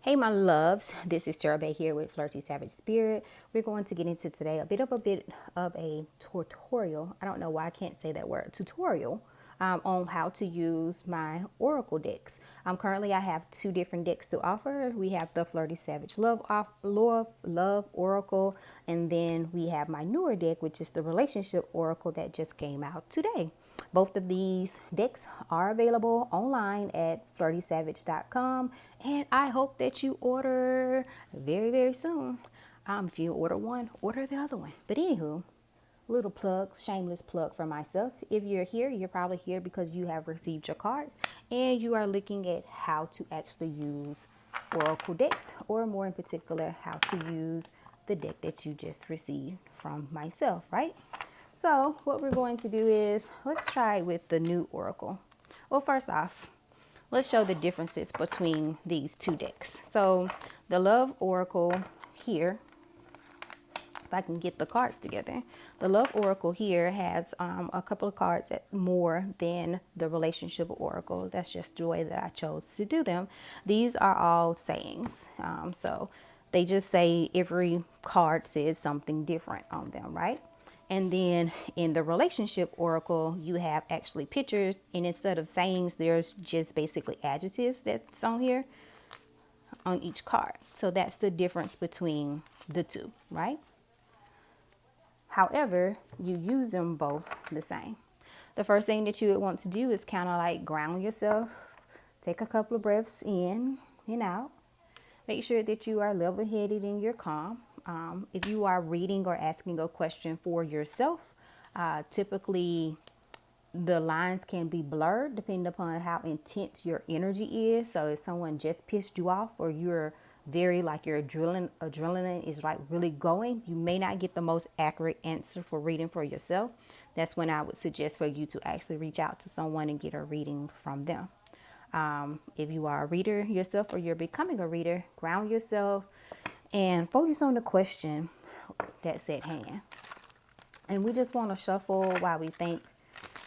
Hey my loves, this is TarotBae here with FlirtySavageSpirit. We're going to get into today a bit of a tutorial. I don't know why I can't say that word, tutorial, on how to use my oracle decks. Currently I have two different decks to offer. We have the Flirty Savage Love Oracle, and then we have my newer deck, which is the Relationship Oracle that just came out today. Both of these decks are available online at FlirtySavage.com, and I hope that you order very, very soon. If you order one, order the other one. But anywho, little plug, shameless plug for myself. If you're here, you're probably here because you have received your cards and you are looking at how to actually use oracle decks, or more in particular, how to use the deck that you just received from myself, right? So what we're going to do is, let's try with the new oracle. Well, first off, let's show the differences between these two decks. So the Love Oracle here, if I can get the cards together, the Love Oracle here has a couple of cards that more than the Relationship Oracle. That's just the way that I chose to do them. These are all sayings. So they just say every card says something different on them, right? And then in the Relationship Oracle, you have actually pictures, and instead of sayings, there's just basically adjectives that's on here on each card. So that's the difference between the two, right? However, you use them both the same. The first thing that you would want to do is kind of like ground yourself. Take a couple of breaths in and out. Make sure that you are level-headed and you're calm. If you are reading or asking a question for yourself, typically the lines can be blurred depending upon how intense your energy is. So if someone just pissed you off, or you're very like your adrenaline is like really going, you may not get the most accurate answer for reading for yourself. That's when I would suggest for you to actually reach out to someone and get a reading from them. If you are a reader yourself, or you're becoming a reader, ground yourself and focus on the question that's at hand. And we just want to shuffle while we think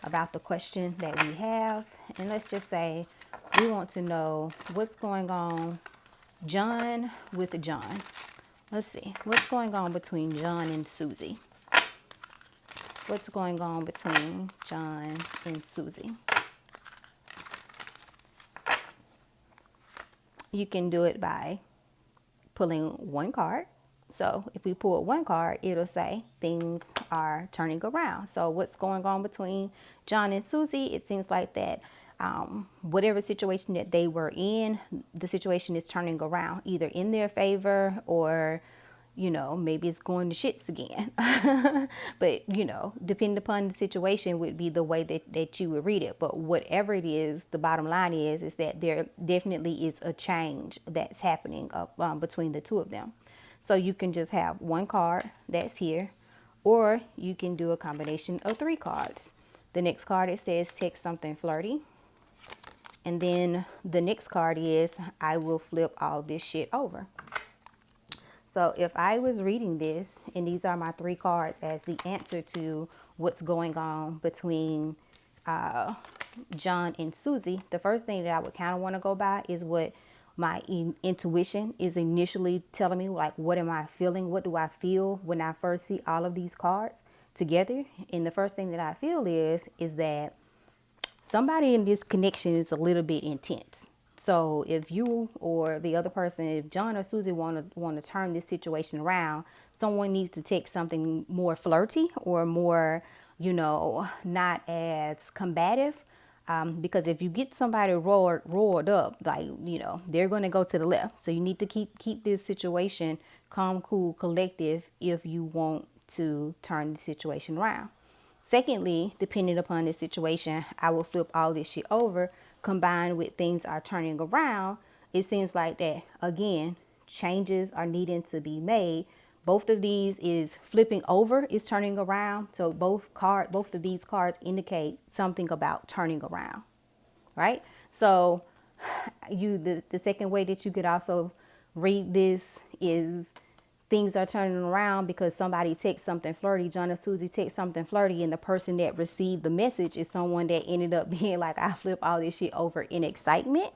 about the question that we have. And let's just say we want to know what's going on, John with John. Let's see, what's going on between John and Susie? What's going on between John and Susie? You can do it by pulling one card. So if we pull one card, it'll say things are turning around. So what's going on between John and Susie? It seems like that whatever situation that they were in, the situation is turning around, either in their favor, or you know, maybe it's going to shits again. But, you know, depending upon the situation would be the way that you would read it. But whatever it is, the bottom line is that there definitely is a change that's happening between the two of them. So you can just have one card that's here, or you can do a combination of three cards. The next card, it says text something flirty. And then the next card is I will flip all this shit over. So if I was reading this, and these are my three cards as the answer to what's going on between John and Susie, the first thing that I would kind of want to go by is what my intuition is initially telling me. Like, what am I feeling? What do I feel when I first see all of these cards together? And the first thing that I feel is that somebody in this connection is a little bit intense. So if you or the other person, if John or Susie want to turn this situation around, someone needs to take something more flirty, or more, you know, not as combative. Because if you get somebody roared up, like, you know, they're going to go to the left. So you need to keep this situation calm, cool, collective if you want to turn the situation around. Secondly, depending upon the situation, I will flip all this shit over. Combined with things are turning around, it seems like that, again, changes are needing to be made. Both of these is flipping over, is turning around. So both of these cards indicate something about turning around, right? So the second way that you could also read this is things are turning around because somebody takes something flirty. John or Susie takes something flirty, and the person that received the message is someone that ended up being like, I flip all this shit over in excitement.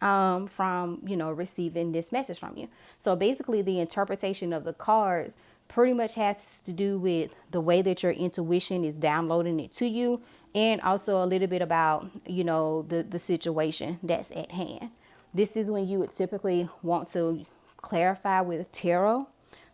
from, you know, receiving this message from you. So basically the interpretation of the cards pretty much has to do with the way that your intuition is downloading it to you, and also a little bit about, you know, the situation that's at hand. This is when you would typically want to clarify with tarot.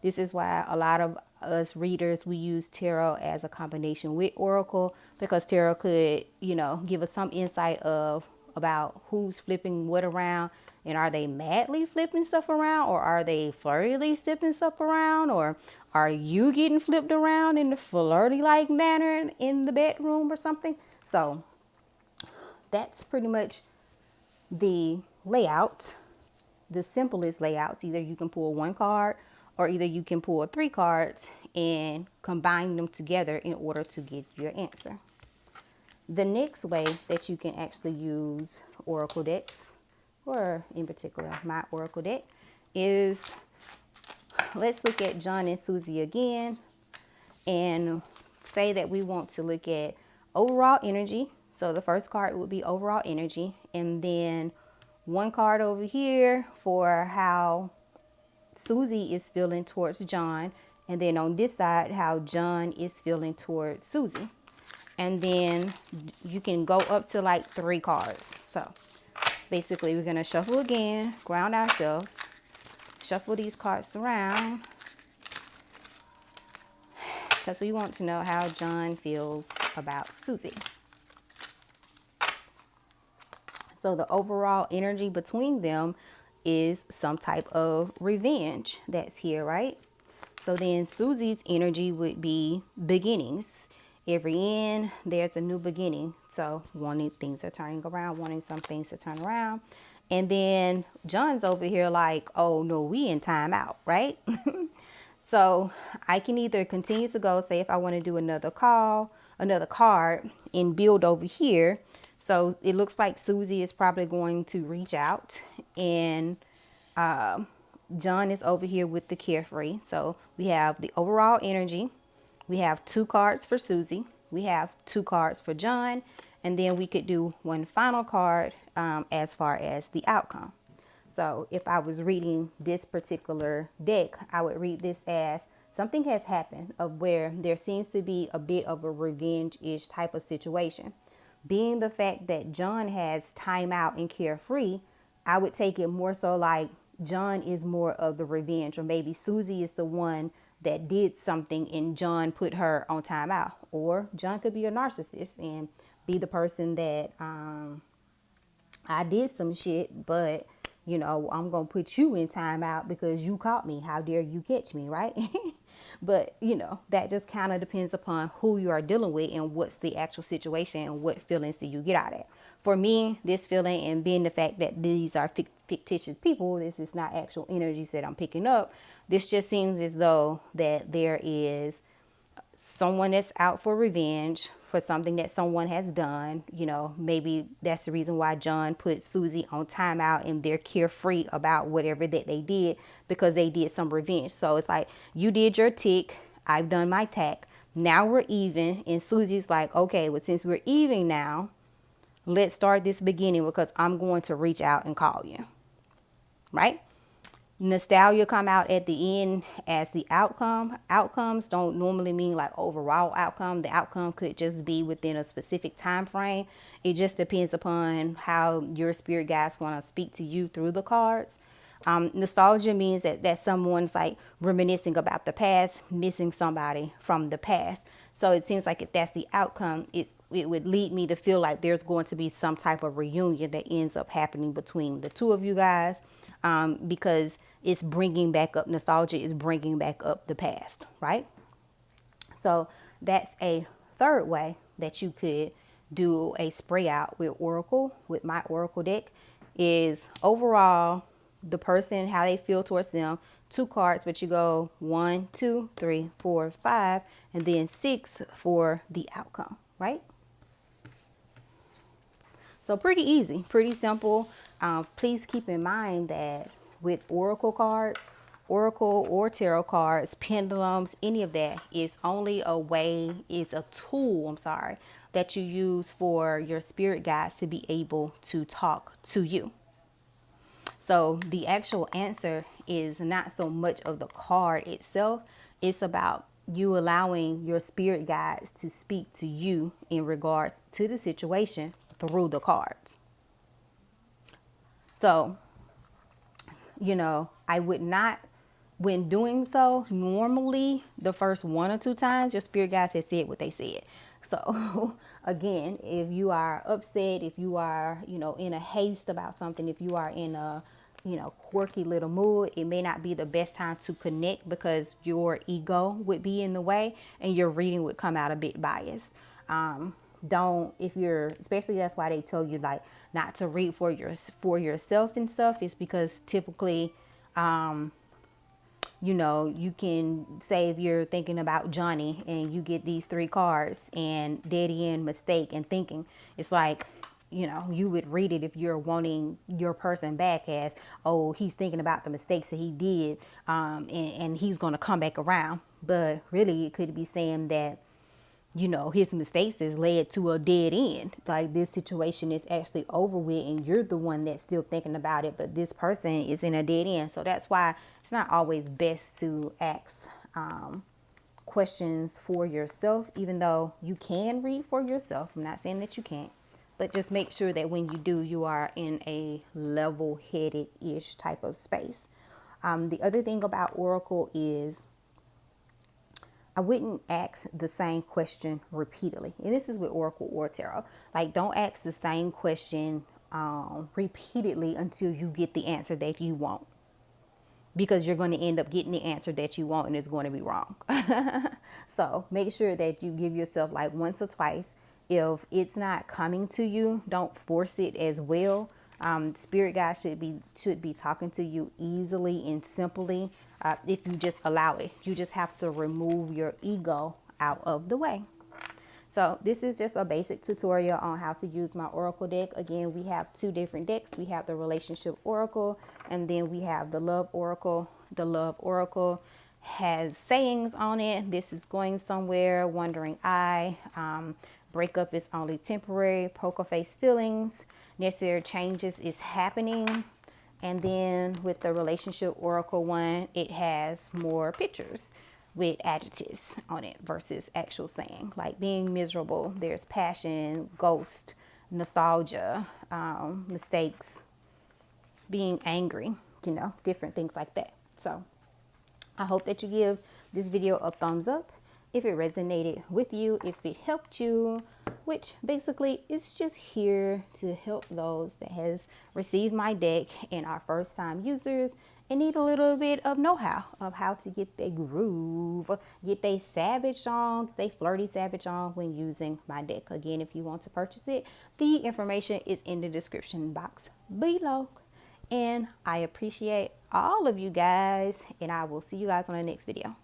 This is why a lot of us readers, we use tarot as a combination with oracle, because tarot could, you know, give us some insight of about who's flipping what around, and are they madly flipping stuff around, or are they flirtily flipping stuff around, or are you getting flipped around in the flirty like manner in the bedroom or something. So that's pretty much the layout, the simplest layouts. Either you can pull one card, or either you can pull 3 cards and combine them together in order to get your answer. The next way that you can actually use oracle decks, or in particular my oracle deck, is, let's look at John and Susie again, and say that we want to look at overall energy. So the first card would be overall energy, and then one card over here for how Susie is feeling towards John, and then on this side how John is feeling towards Susie. And then you can go up to like 3 cards. So basically we're going to shuffle again, ground ourselves, shuffle these cards around, because we want to know how John feels about Susie. So the overall energy between them is some type of revenge that's here, right? So then Susie's energy would be beginnings. Every end, there's a new beginning. So wanting things to turn around, wanting some things to turn around. And then John's over here like, oh no, we in timeout, right? So I can either continue to go, say if I want to do another card, and build over here. So it looks like Susie is probably going to reach out, and John is over here with the carefree. So we have the overall energy. We have 2 cards for Susie. We have 2 cards for John. And then we could do one final card as far as the outcome. So if I was reading this particular deck, I would read this as something has happened of where there seems to be a bit of a revenge-ish type of situation. Being the fact that John has time out and carefree, I would take it more so like John is more of the revenge, or maybe Susie is the one that did something and John put her on timeout. Or John could be a narcissist and be the person that I did some shit, but you know, I'm gonna put you in timeout because you caught me. How dare you catch me, right? But you know, that just kind of depends upon who you are dealing with and what's the actual situation and what feelings do you get out of it. For me, this feeling, and being the fact that these are fictitious people, this is not actual energies that I'm picking up. This just seems as though that there is someone that's out for revenge for something that someone has done. You know, maybe that's the reason why John put Susie on timeout and they're carefree about whatever that they did, because they did some revenge. So it's like, you did your tick, I've done my tack, now we're even. And Susie's like, okay, well, since we're even now, let's start this beginning, because I'm going to reach out and call you, right? Nostalgia come out at the end as the outcome. Outcomes don't normally mean like overall outcome. The outcome could just be within a specific time frame. It just depends upon how your spirit guides want to speak to you through the cards. Nostalgia means that someone's like reminiscing about the past, missing somebody from the past. So it seems like if that's the outcome, it would lead me to feel like there's going to be some type of reunion that ends up happening between the two of you guys, because it's bringing back up, nostalgia is bringing back up the past, right? So that's a third way that you could do a spray out with Oracle, with my Oracle deck, is overall the person, how they feel towards them. 2 cards, but you go 1, 2, 3, 4, 5, and then 6 for the outcome, right? So pretty easy, pretty simple. Please keep in mind that with Oracle cards, Oracle or tarot cards, pendulums, any of that is only a way, it's a tool, that you use for your spirit guides to be able to talk to you, So the actual answer is not so much of the card itself. It's about you allowing your spirit guides to speak to you in regards to the situation through the cards. So, you know, I would not, when doing so, normally the first 1 or 2 times your spirit guides have said what they said. So again, if you are upset, if you are, you know, in a haste about something, if you are in a, you know, quirky little mood, it may not be the best time to connect because your ego would be in the way and your reading would come out a bit biased. Don't, if you're, especially that's why they tell you like not to read for yourself and stuff, is because typically, you know, you can say if you're thinking about Johnny and you get these 3 cards and dead end mistake and thinking, it's like, you know, you would read it if you're wanting your person back as, oh, he's thinking about the mistakes that he did, and he's going to come back around. But really it could be saying that, you know, his mistakes has led to a dead end. Like this situation is actually over with and you're the one that's still thinking about it, but this person is in a dead end. So that's why it's not always best to ask questions for yourself, even though you can read for yourself. I'm not saying that you can't, but just make sure that when you do, you are in a level-headed-ish type of space. The other thing about Oracle is I wouldn't ask the same question repeatedly. And this is with Oracle or Tarot. Like, don't ask the same question repeatedly until you get the answer that you want. Because you're going to end up getting the answer that you want and it's going to be wrong. So make sure that you give yourself like once or twice. If it's not coming to you, don't force it as well. Spirit guides should be talking to you easily and simply if you just allow it. You just have to remove your ego out of the way. So this is just a basic tutorial on how to use my Oracle deck. Again, we have 2 different decks. We have the Relationship Oracle and then we have the Love Oracle. The Love Oracle has sayings on it. This is going somewhere, wondering eye, breakup is only temporary, poker face feelings, necessary changes is happening. And then with the Relationship Oracle one, it has more pictures with adjectives on it versus actual saying, like being miserable. There's passion, ghost, nostalgia, mistakes, being angry, you know, different things like that. So I hope that you give this video a thumbs up if it resonated with you, if it helped you, which basically is just here to help those that has received my deck and are first time users and need a little bit of know-how of how to get their groove, get they savage on, they flirty savage on when using my deck. Again, if you want to purchase it, the information is in the description box below. And I appreciate all of you guys, and I will see you guys on the next video.